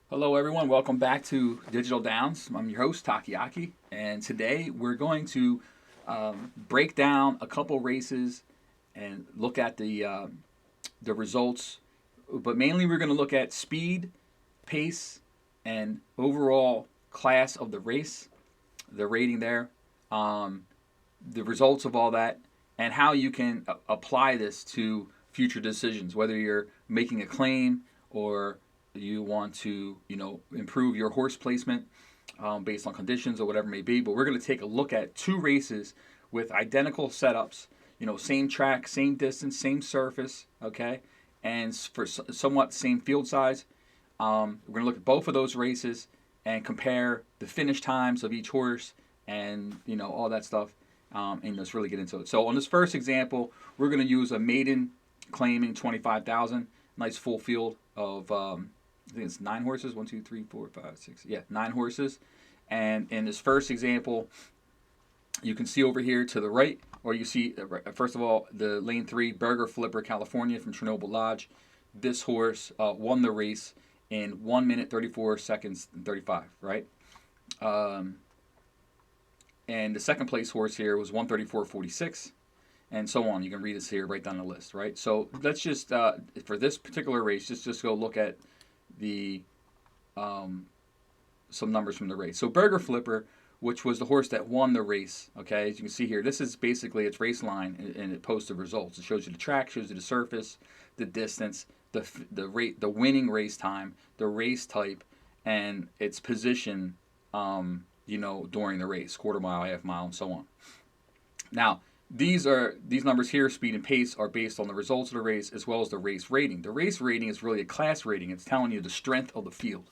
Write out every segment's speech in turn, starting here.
Hello, everyone. Welcome back to Digital Downs. I'm your host, Takiaki, and today we're going to break down a couple races and look at the results. But mainly, we're going to look at speed, pace, and overall class of the race, the rating there, um, the results of all that, and how you can apply this to future decisions, whether you're making a claim or you want to, improve your horse placement based on conditions or whatever it may be. But we're going to take a look at two races with identical setups, same track, same distance, same surface, okay, and for somewhat same field size. We're going to look at both of those races and compare the finish times of each horse and all that stuff, and let's really get into it. So on this first example, we're going to use a maiden claiming 25,000, nice full field of I think it's 9 horses. 1, 2, 3, 4, 5, 6. Yeah, 9 horses. And in this first example, you can see over here to the right, or you see, first of all, the lane 3, Burger Flipper, California from Chernobyl Lodge. This horse won the race in 1 minute, 34 seconds, and 35, right? Um, and the second place horse here was 134.46, and so on. You can read this here right down the list, right? So let's just, for this particular race, just go look at the um, some numbers from the race. So Burger Flipper, which was the horse that won the race, okay, as you can see here, this is basically its race line, and it posts the results. It shows you the track, shows you the surface, the distance, the rate, the winning race time, the race type, and its position, during the race, quarter mile, half mile, and so on. Now, these numbers here, speed and pace, are based on the results of the race as well as the race rating. The race rating is really a class rating. It's telling you the strength of the field.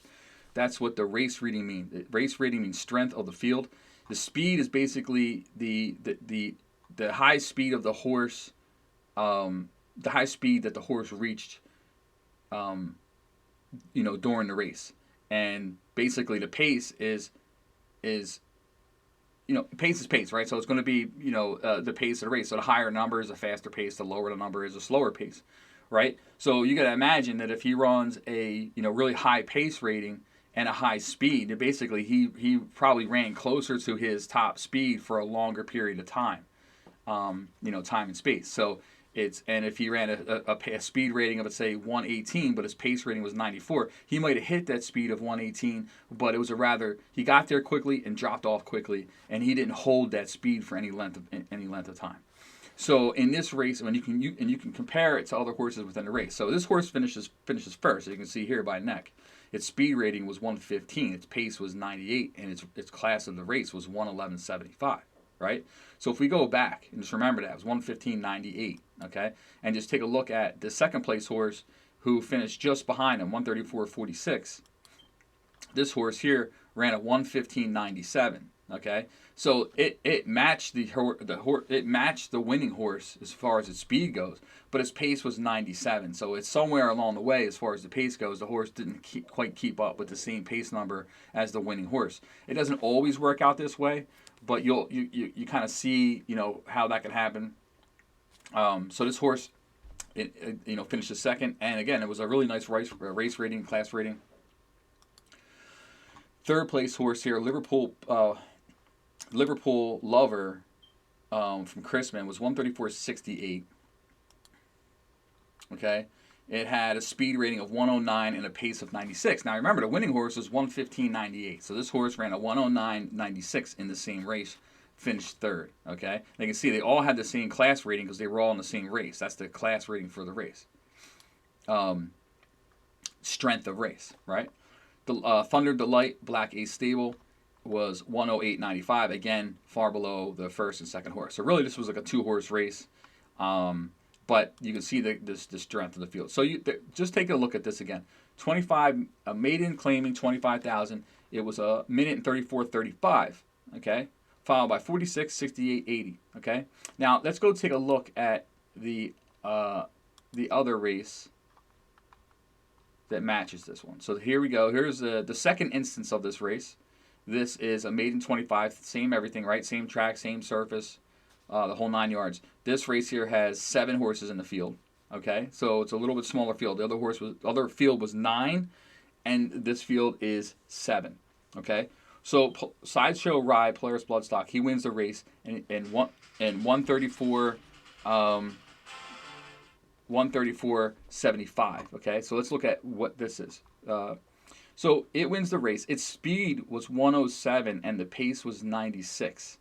That's what the race rating means. The race rating means strength of the field. The speed is basically the high speed of the horse, the high speed that the horse reached, um, during the race. And basically, the pace is pace is pace, right? So it's going to be, the pace of the race. So the higher number is a faster pace, the lower the number is a slower pace, right? So you got to imagine that if he runs a, really high pace rating and a high speed, basically he probably ran closer to his top speed for a longer period of time, time and space. So and if he ran a speed rating of, let's say, 118, but his pace rating was 94, he might have hit that speed of 118, but it was he got there quickly and dropped off quickly, and he didn't hold that speed for any length of time. So in this race, when you can compare it to other horses within the race. So this horse finishes first. As you can see here by neck. Its speed rating was 115. Its pace was 98, and its class of the race was 111.75. Right. So if we go back and just remember that it was 115.98. Okay, and just take a look at the second place horse who finished just behind him, 134.46. This horse here ran a 115.97. Okay, so it matched it matched the winning horse as far as its speed goes, but its pace was 97. So it's somewhere along the way, as far as the pace goes, the horse didn't quite keep up with the same pace number as the winning horse. It doesn't always work out this way, but you kind of see how that can happen. So this horse, finished second, and again, it was a really nice race rating, class rating. Third place horse here, Liverpool Lover, from Chrisman, was 134.68. Okay, it had a speed rating of 109 and a pace of 96. Now remember, the winning horse was 115.98, so this horse ran a 109.96 in the same race, finished third. Okay, they can see they all had the same class rating because they were all in the same race. That's the class rating for the race. Strength of race, right? The Thunder Delight Black Ace Stable was 108.95. Again, far below the first and second horse. So really, this was like a 2-horse race. But you can see the strength of the field. So just take a look at this again. 25, a maiden claiming 25,000. It was a minute and 34.35. Okay, followed by 46, 68, 80. Okay. Now let's go take a look at the other race that matches this one. So here we go. Here's the second instance of this race. This is a maiden 25, same everything, right? Same track, same surface, the whole 9 yards. This race here has 7 horses in the field. Okay, so it's a little bit smaller field. The other field was 9, and this field is 7. Okay, so Sideshow Ride, Polaris Bloodstock, he wins the race in 134. 134.75. Okay, so let's look at what this is. So it wins the race. Its speed was 107 and the pace was 96.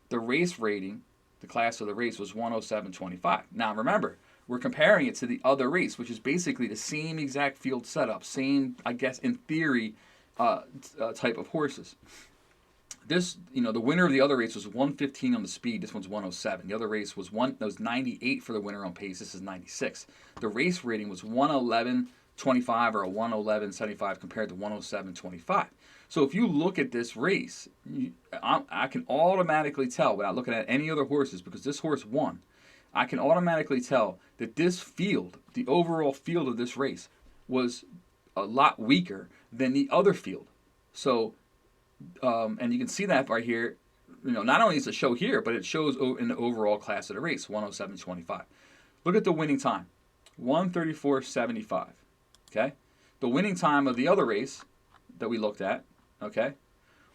The race rating, the class of the race, was 107.25. Now remember, we're comparing it to the other race, which is basically the same exact field setup, same, I guess, in theory, type of horses. This, the winner of the other race was 115 on the speed. This one's 107. The other race was 98 for the winner on pace. This is 96. The race rating was 111.25 or a 111.75 compared to 107.25. So if you look at this race, I can automatically tell without looking at any other horses, because this horse won. I can automatically tell that this field, the overall field of this race, was a lot weaker than the other field. So and you can see that right here. Not only does it show here, but it shows in the overall class of the race, 107.25. Look at the winning time, 134.75. Okay, the winning time of the other race that we looked at, okay,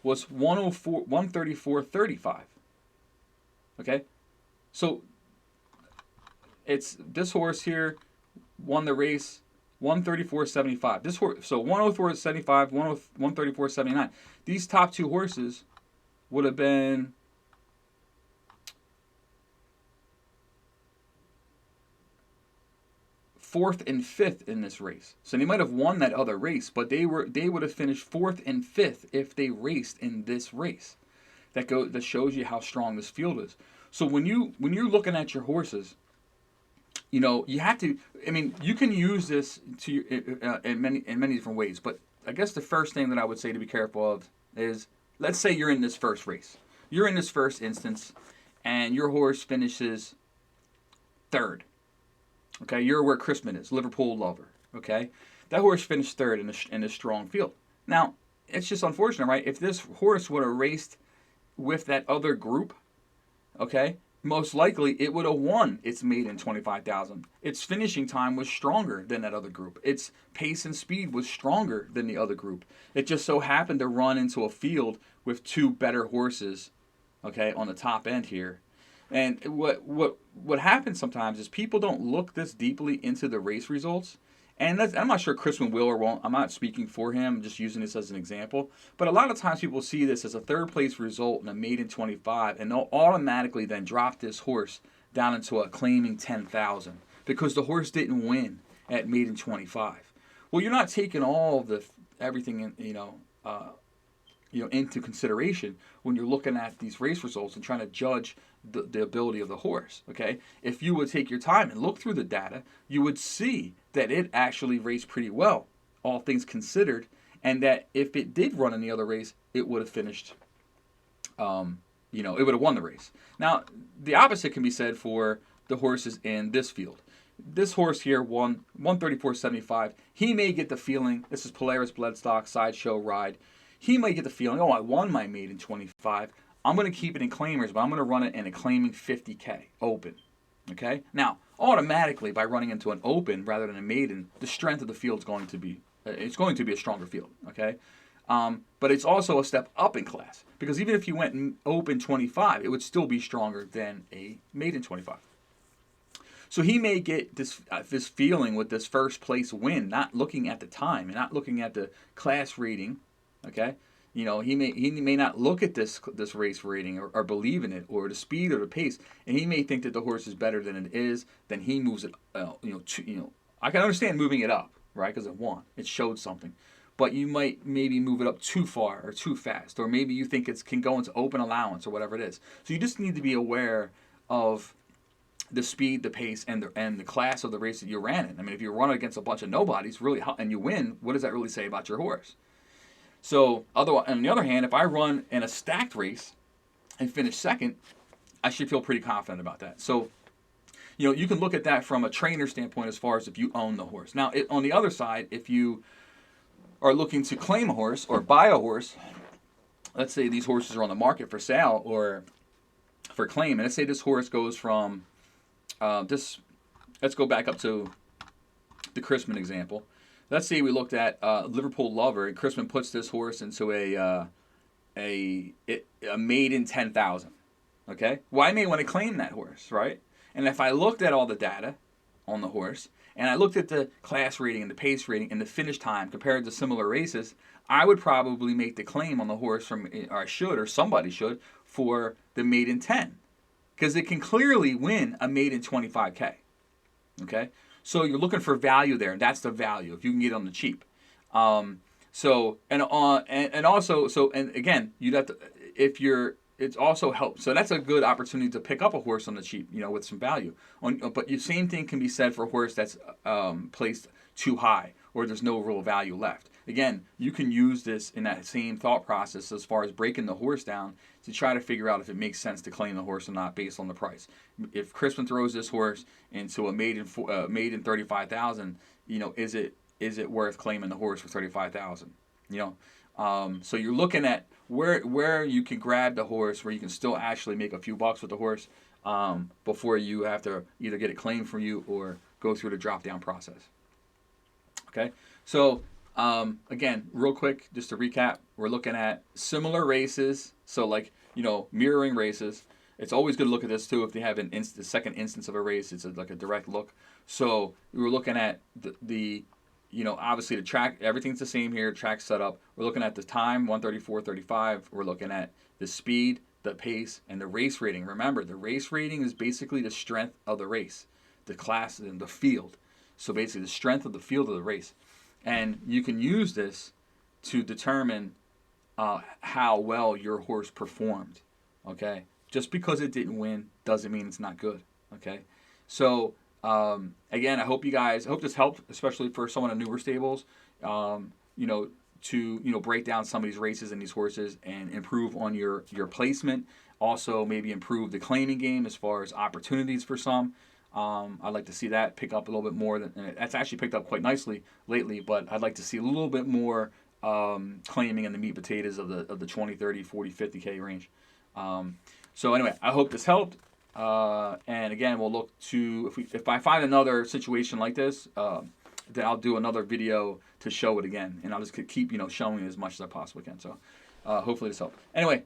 was 134.35. Okay, so it's this horse here won the race 134.75. This horse, so 104.75, 134.79. These top two horses would have been fourth and fifth in this race. So they might have won that other race, but they would have finished fourth and fifth if they raced in this race. That shows you how strong this field is. So when you're looking at your horses, you have to. I mean, you can use this in many different ways. But I guess the first thing that I would say to be careful of is, let's say you're in this first race, you're in this first instance, and your horse finishes third. Okay, you're where Chrisman is, Liverpool Lover. Okay, that horse finished third in a strong field. Now, it's just unfortunate, right? If this horse would have raced with that other group, okay, most likely it would have won its maiden 25,000. Its finishing time was stronger than that other group. Its pace and speed was stronger than the other group. It just so happened to run into a field with two better horses, okay, on the top end here. And what happens sometimes is people don't look this deeply into the race results. And I'm not sure Chrisman will or won't. I'm not speaking for him. I'm just using this as an example. But a lot of times people see this as a third place result in a maiden 25, and they'll automatically then drop this horse down into a claiming 10,000 because the horse didn't win at maiden 25. Well, you're not taking all of everything into consideration when you're looking at these race results and trying to judge the ability of the horse. Okay, if you would take your time and look through the data, you would see that it actually raced pretty well, all things considered, and that if it did run in the other race, it would have finished. It would have won the race. Now, the opposite can be said for the horses in this field. This horse here won 134.75. He may get the feeling, this is Polaris Bloodstock, Sideshow Ride. He might get the feeling, I won my maiden 25. I'm going to keep it in claimers, but I'm going to run it in a claiming 50K open. Okay? Now, automatically, by running into an open rather than a maiden, the strength of the field is going to be, it's going to be a stronger field. Okay? But it's also a step up in class, because even if you went open 25, it would still be stronger than a maiden 25. So he may get this feeling with this first place win, not looking at the time and not looking at the class rating. Okay, he may not look at this race rating or believe in it or the speed or the pace, and he may think that the horse is better than it is. Then he moves it. I can understand moving it up, right? Because it won, it showed something. But you might maybe move it up too far or too fast, or maybe you think it can go into open allowance or whatever it is. So you just need to be aware of the speed, the pace, and the class of the race that you ran in. I mean, if you run against a bunch of nobodies, really, and you win, what does that really say about your horse? So, on the other hand, if I run in a stacked race and finish second, I should feel pretty confident about that. So, you can look at that from a trainer standpoint as far as if you own the horse. Now, on the other side, if you are looking to claim a horse or buy a horse, let's say these horses are on the market for sale or for claim, and let's say this horse goes from let's go back up to the Chrisman example. let's say we looked at Liverpool Lover, and Crispin puts this horse into a maiden 10,000. Okay, well I may want to claim that horse, right? And if I looked at all the data on the horse, and I looked at the class rating and the pace rating and the finish time compared to similar races, I would probably make the claim on the horse from, or I should, or somebody should, for the maiden 10, because it can clearly win a maiden 25K. Okay, so you're looking for value there, and that's the value if you can get it on the cheap. So and also and again, you'd have to, if you're, it's also helps. So that's a good opportunity to pick up a horse on the cheap, with some value. But the same thing can be said for a horse that's placed too high or there's no real value left. Again, you can use this in that same thought process as far as breaking the horse down to try to figure out if it makes sense to claim the horse or not based on the price. If Crispin throws this horse into a maiden 35,000, is it worth claiming the horse for 35,000? So you're looking at where you can grab the horse, where you can still actually make a few bucks with the horse before you have to either get it claimed from you or go through the drop down process. Okay, so again, real quick, just to recap, we're looking at similar races. So like mirroring races. It's always good to look at this too if they have the second instance of a race. It's like a direct look. So we were looking at the obviously the track, everything's the same here, track setup. We're looking at the time, 1:34:35. We're looking at the speed, the pace, and the race rating. Remember, the race rating is basically the strength of the race, the class, and the field. So basically the strength of the field of the race. And you can use this to determine how well your horse performed. Okay? Just because it didn't win doesn't mean it's not good. Okay? So again, I hope this helped, especially for someone in newer stables, to break down some of these races and these horses and improve on your placement. Also, maybe improve the claiming game as far as opportunities for some. I'd like to see that pick up a little bit more. That's actually picked up quite nicely lately, but I'd like to see a little bit more claiming in the meat potatoes of the 20, 30, 40, 50K range. So anyway, I hope this helped. And again, we'll look to, if I find another situation like this, then I'll do another video to show it again, and I'll just keep showing it as much as I possibly can. So hopefully this helped. Anyway,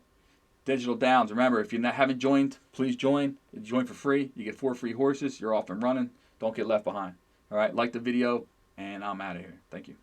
Digital Downs. Remember, if you haven't joined, please join. Join for free. You get 4 free horses. You're off and running. Don't get left behind. All right, like the video, and I'm out of here. Thank you.